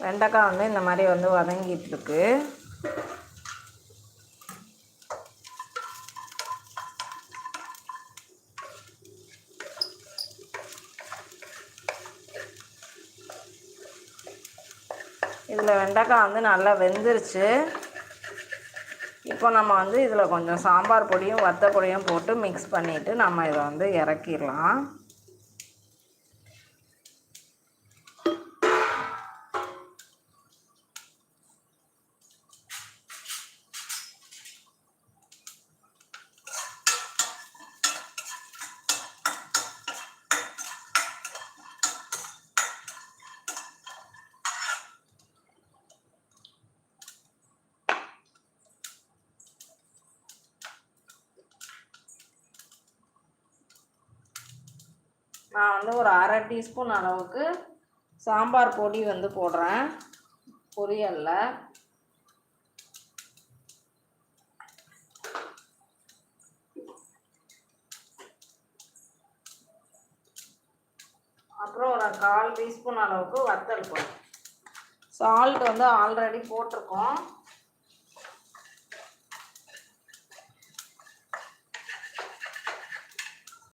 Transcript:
வெண்டைக்காய் வந்து இந்த மாதிரி வந்து வதங்கிட்டுருக்கு. இதில் வெண்டைக்காய் வந்து நல்லா வெந்துருச்சு. இப்போ நம்ம வந்து இதில் கொஞ்சம் சாம்பார் பொடியும் வத்த பொடியும் போட்டு மிக்ஸ் பண்ணிவிட்டு நம்ம இதை வந்து இறக்கிடலாம். நான் வந்து ஒரு 1/2 டீஸ்பூன் அளவுக்கு சாம்பார் பொடி வந்து போடுறேன் பொரியலில். அப்புறம் ஒரு 1/4 டீஸ்பூன் அளவுக்கு வத்தல் பொடி. சால்ட் வந்து ஆல்ரெடி போட்டிருக்கோம்.